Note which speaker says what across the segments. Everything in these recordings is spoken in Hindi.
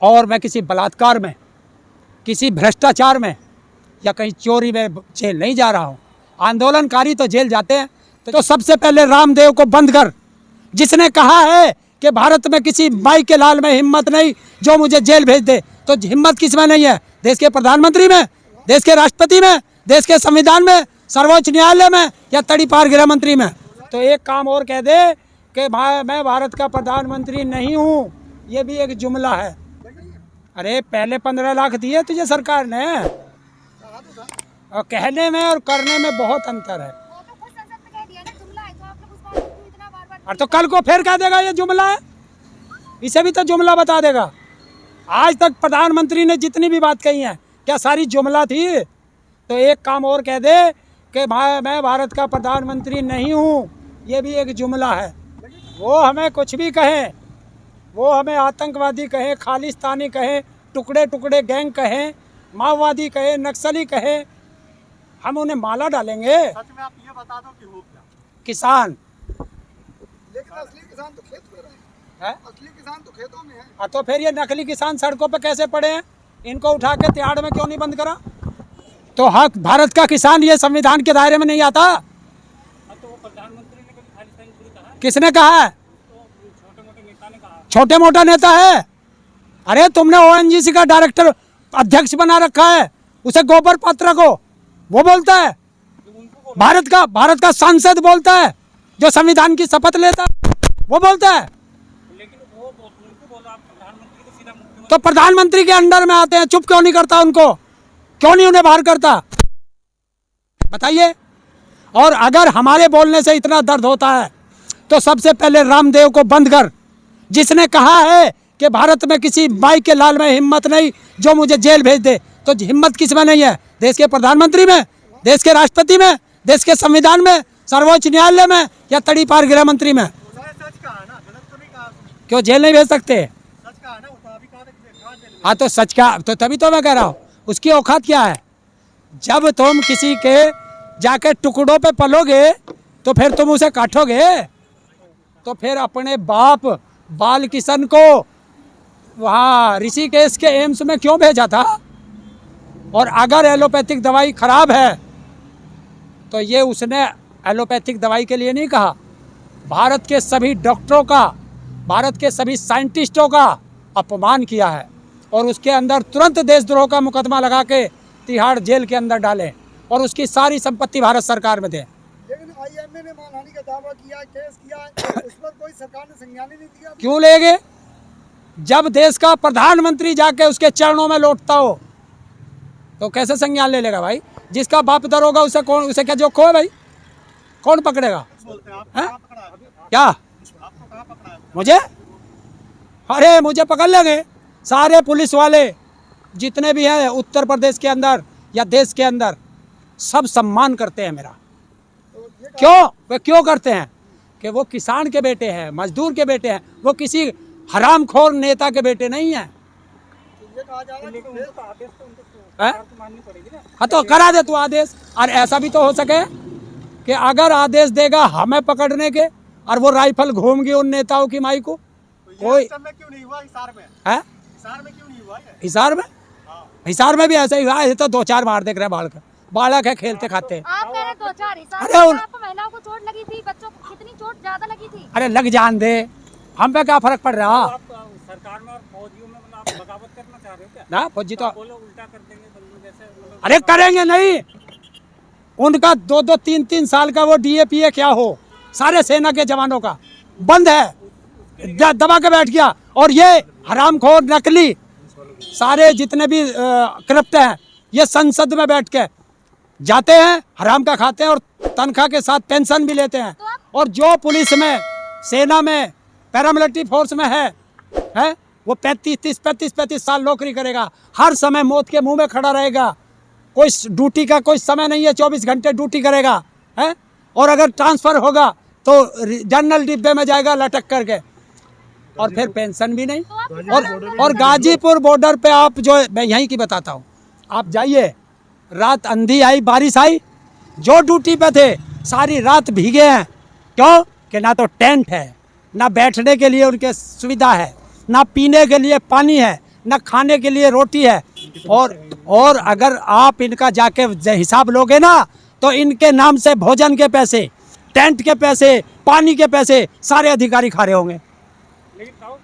Speaker 1: और मैं किसी बलात्कार में, किसी भ्रष्टाचार में या कहीं चोरी में जेल नहीं जा रहा हूँ। आंदोलनकारी तो जेल जाते हैं। तो सबसे पहले रामदेव को बंद कर, जिसने कहा है कि भारत में किसी माई के लाल में हिम्मत नहीं जो मुझे जेल भेज दे। तो हिम्मत किस में नहीं है? देश के प्रधानमंत्री में, देश के राष्ट्रपति में, देश के संविधान में, सर्वोच्च न्यायालय में या तड़ीपार गृह मंत्री में। तो एक काम और कह दे कि मैं भारत का प्रधानमंत्री नहीं हूँ, ये भी एक जुमला है। अरे पहले 15 लाख दिए तुझे सरकार ने, और कहने में और करने में बहुत अंतर है। और तो कल को फिर कह देगा ये जुमला है, इसे भी तो जुमला बता देगा। आज तक प्रधानमंत्री ने जितनी भी बात कही है क्या सारी जुमला थी? तो एक काम और कह दे कि मैं भारत का प्रधानमंत्री नहीं हूँ, ये भी एक जुमला है। वो हमें कुछ भी कहें, वो हमें आतंकवादी कहें, खालिस्तानी कहें, टुकड़े टुकड़े गैंग कहें, माओवादी कहें, नक्सली कहें, हम उन्हें माला डालेंगे।
Speaker 2: सच में आप ये बता दो कि हो क्या?
Speaker 1: किसान।
Speaker 2: लेकिन असली किसान तो खेत में
Speaker 1: है?
Speaker 2: असली किसान तो खेतों में है।
Speaker 1: तो फिर ये नकली किसान सड़कों पे कैसे पड़े हैं? इनको उठा के तिहाड़ में क्यों नहीं बंद करा? तो हक भारत का किसान ये संविधान के दायरे में नहीं आता?
Speaker 3: तो वो प्रधानमंत्री ने कभी खालिस्तानी थोड़ी कहा?
Speaker 1: किसने कहा है?
Speaker 3: छोटे मोटे नेता ने कहा।
Speaker 1: छोटे मोटा नेता है? अरे तुमने ONGC का डायरेक्टर अध्यक्ष बना रखा है, उसे गोबर पात्रा को, वो बोलता है। भारत का सांसद बोलता है, जो संविधान की शपथ लेता है वो बोलता है।
Speaker 3: लेकिन वो उनको बोला आप प्रधानमंत्री को सीधा मुख्यमंत्री।
Speaker 1: तो प्रधानमंत्री के अंडर में आते हैं, चुप क्यों नहीं करता उनको? क्यों नहीं उन्हें बाहर करता? बताइए। और अगर हमारे बोलने से इतना दर्द होता है तो सबसे पहले रामदेव को बंद कर, जिसने कहा है कि भारत में किसी माई के लाल में हिम्मत नहीं जो मुझे जेल भेज दे। तो हिम्मत किस में नहीं है? देश के प्रधानमंत्री में, देश के राष्ट्रपति में, देश के संविधान में, सर्वोच्च न्यायालय में या तड़ीपार गृह मंत्री में।
Speaker 2: सच कहा ना, गलत तो नहीं कहा।
Speaker 1: क्यों जेल नहीं भेज सकते?
Speaker 2: सच कहा ना, वो तो अभी कहा था कि
Speaker 1: हाँ तो सच का, तो तभी तो मैं कह रहा हूँ उसकी औकात क्या है। जब तुम किसी के जाके टुकड़ों पे पलोगे तो फिर तुम उसे काटोगे। तो फिर अपने बाप बाल किशन को वहाँ ऋषिकेश के एम्स में क्यों भेजा था? और अगर एलोपैथिक दवाई खराब है तो ये उसने एलोपैथिक दवाई के लिए नहीं कहा, भारत के सभी डॉक्टरों का, भारत के सभी साइंटिस्टों का अपमान किया है और उसके अंदर तुरंत देशद्रोह का मुकदमा लगा के तिहाड़ जेल के अंदर डालें और उसकी सारी संपत्ति भारत सरकार में दें।
Speaker 2: लेकिन IMA ने मानहानि का दावा किया, केस किया, उस पर कोई सरकार ने संज्ञान ही नहीं दिया।
Speaker 1: क्यों लेंगे? जब देश का प्रधानमंत्री जाके उसके चरणों में लौटता हो तो कैसे संज्ञान ले लेगा भाई? जिसका बाप दर होगा उसे कौन, उसे क्या जोखो है भाई? कौन पकड़ेगा? क्या मुझे? अरे मुझे पकड़ लेंगे सारे पुलिस वाले जितने भी हैं उत्तर प्रदेश के अंदर या देश के अंदर, सब सम्मान करते हैं मेरा। क्यों? वे क्यों करते हैं? कि वो किसान के बेटे हैं, मजदूर के बेटे हैं, वो किसी हरामखोर नेता के बेटे नहीं हैं। हाँ तो करा दे तू आदेश। और ऐसा भी तो हो सके कि अगर आदेश देगा हमें पकड़ने के और वो राइफल घूम गई उन नेताओं की माई को, कोई
Speaker 2: क्यों नहीं हुआ हिसार में?
Speaker 1: है?
Speaker 2: हिसार में क्यों नहीं हुआ?
Speaker 1: हिसार में? हिसार में भी ऐसा ही हुआ है। तो 2-4 मार देख रहे बालक, बालक है खेलते खाते।
Speaker 4: आप कह रहे 2-4 हिसार
Speaker 1: अरे
Speaker 4: में आपको महिलाओं को चोट लगी थी, बच्चों को कितनी चोट ज्यादा लगी थी?
Speaker 1: अरे लग जान दे, हम पे क्या फर्क पड़ रहा?
Speaker 3: आप सरकार में और फौजियों में मतलब आप बगावत करना चाह रहे हो क्या?
Speaker 1: ना फौजी तो
Speaker 3: वो लोग उल्टा कर देंगे बंदूक जैसे मतलब।
Speaker 1: अरे करेंगे नहीं, उनका 2-2, 3-3 साल का वो DAPA क्या हो, सारे सेना के जवानों का बंद है, दबा के बैठ गया। और ये हरामखोर नकली सारे जितने भी करप्ट हैं ये संसद में बैठ के जाते हैं, हराम का खाते हैं और तनख्वाह के साथ पेंशन भी लेते हैं। और जो पुलिस में, सेना में, पैरामिलिट्री फोर्स में है वो 35 साल नौकरी करेगा, हर समय मौत के मुंह में खड़ा रहेगा, कोई ड्यूटी का कोई समय नहीं है, 24 घंटे ड्यूटी करेगा है। और अगर ट्रांसफ़र होगा तो जनरल डिब्बे में जाएगा लटक करके, और फिर पेंशन भी नहीं। और गाजीपुर बॉर्डर पे आप जो, मैं यहीं की बताता हूँ, आप जाइए, रात अंधी आई, बारिश आई, जो ड्यूटी पे थे सारी रात भीगे हैं। क्यों? कि ना तो टेंट है, ना बैठने के लिए उनके सुविधा है, ना पीने के लिए पानी है, न खाने के लिए रोटी है। और अगर आप इनका जाके हिसाब लोगे ना तो इनके नाम से भोजन के पैसे, टेंट के पैसे, पानी के पैसे सारे अधिकारी खा रहे होंगे।
Speaker 3: लेकिन ताऊ,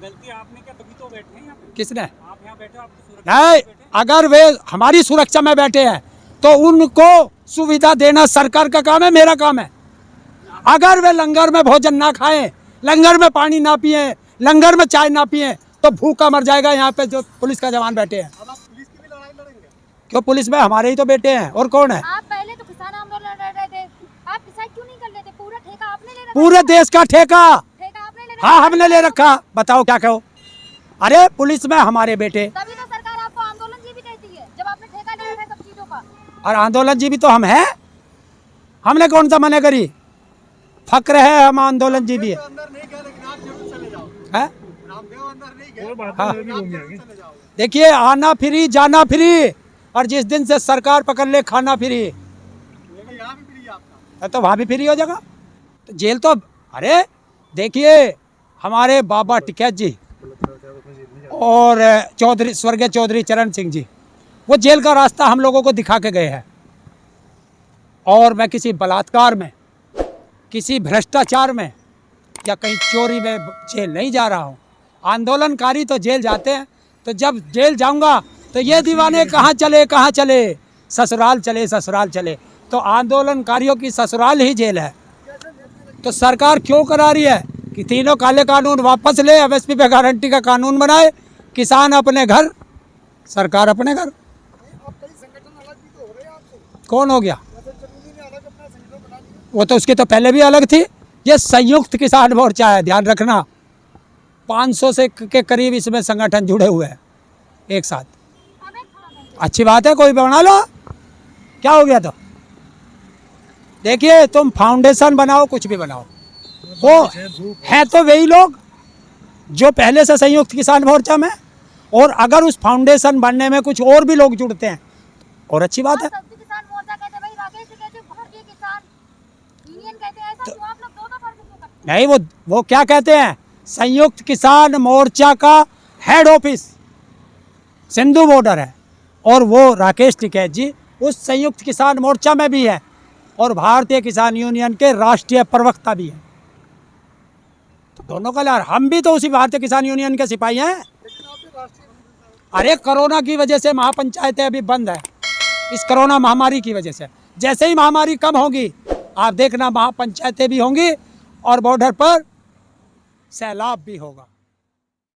Speaker 3: गलती आपने क्या, तभी तो बैठे हैं यहाँ पे।
Speaker 1: किसने?
Speaker 3: आप यहाँ बैठे हो, आपकी सुरक्षा
Speaker 1: नहीं,
Speaker 3: में बैठे
Speaker 1: अगर वे हमारी सुरक्षा में बैठे हैं तो उनको सुविधा देना सरकार का काम है, मेरा काम है। अगर वे लंगर में भोजन ना खाएं, लंगर में पानी ना पिए, लंगर में चाय ना पिए तो भूखा मर जाएगा यहाँ पे जो पुलिस का जवान बैठे हैं।
Speaker 2: अब आप पुलिस की भी लड़ाई लड़ेंगे?
Speaker 1: क्यों, पुलिस में हमारे ही तो बेटे हैं, और कौन है?
Speaker 4: आप पहले तो किसान आंदोलन लड़ रहे थे, आप डिसाइड क्यों नहीं कर लेते? पूरा ठेका आपने ले रखा।
Speaker 1: पूरे देश का ठेका,
Speaker 4: ठेका आपने ले रखा।
Speaker 1: हाँ हमने ले रखा। बताओ क्या कहो? अरे पुलिस में हमारे बेटे,
Speaker 4: तभी तो सरकार आपको आंदोलन जी भी कहती है, जब आपने ठेका ले रखा है सब चीजों का।
Speaker 1: और आंदोलन जी भी तो हम हैं, हमने कौन सा मना करी? फक्र है हम आंदोलन जी भी है।
Speaker 2: अंदर नहीं गए लेकिन आप जरूर चले जाओ।
Speaker 1: हैं?
Speaker 2: रामदेव अंदर नहीं गए,
Speaker 3: कोई बात
Speaker 1: हाँ।
Speaker 3: नहीं,
Speaker 2: आप जरूर चले जाओ।
Speaker 1: देखिए, आना फ्री जाना फ्री, और जिस दिन से सरकार पकड़ ले खाना फ्री,
Speaker 2: लेकिन यहाँ भी फ्री है आपका।
Speaker 1: तो वहाँ भी फ्री हो जाएगा। तो जेल तो, अरे देखिए हमारे बाबा टिकैत जी और चौधरी, स्वर्गीय चौधरी चरण सिंह जी, वो जेल का रास्ता हम लोगों को दिखा के गए हैं। और मैं किसी बलात्कार में, किसी भ्रष्टाचार में या कहीं चोरी में जेल नहीं जा रहा हूँ। आंदोलनकारी तो जेल जाते हैं, तो जब जेल जाऊंगा तो ये दीवाने कहाँ चले, कहाँ चले, ससुराल चले, ससुराल चले। तो आंदोलनकारियों की ससुराल ही जेल है। तो सरकार क्यों करा रही है कि तीनों काले कानून वापस ले, एमएसपी पे गारंटी का कानून बनाए, किसान अपने घर, सरकार अपने घर।
Speaker 2: आप कई संगठन अलग भी तो हो रहे हैं आपसे।
Speaker 1: कौन हो गया?
Speaker 2: जैसे जरूरी ने अलग अपना संगठन बना लिया।
Speaker 1: वो तो उसकी तो पहले भी अलग थी। ये संयुक्त किसान मोर्चा है, ध्यान रखना। 500 से के करीब इसमें संगठन जुड़े हुए हैं एक साथ। अच्छी बात है, कोई बना लो, क्या हो गया? तो देखिए, तुम फाउंडेशन बनाओ, कुछ भी बनाओ, वो है तो वही लोग जो पहले से संयुक्त किसान मोर्चा में, और अगर उस फाउंडेशन बनने में कुछ और भी लोग जुड़ते हैं और अच्छी बात है।
Speaker 4: संयुक्त किसान मोर्चा कहते हैं, भाई राकेश जी कहते हैं भारतीय किसान यूनियन कहते हैं, ऐसा क्यों? आप लोग दोनों फर्ज क्यों करते हैं?
Speaker 1: नहीं, वो क्या कहते हैं, संयुक्त किसान मोर्चा का हेड ऑफिस सिंधु बॉर्डर है, और वो राकेश टिकैत जी उस संयुक्त किसान मोर्चा में भी है, और भारतीय किसान यूनियन के राष्ट्रीय प्रवक्ता भी हैं। तो दोनों का यार, हम भी तो उसी भारतीय किसान यूनियन के सिपाही हैं।
Speaker 2: लेकिन आप तो राष्ट्रीय
Speaker 1: अरे कोरोना की वजह से महापंचायतें अभी बंद है, इस कोरोना महामारी की वजह से। जैसे ही महामारी कम होगी, आप देखना महापंचायतें भी होंगी और बॉर्डर पर सैलाब भी होगा।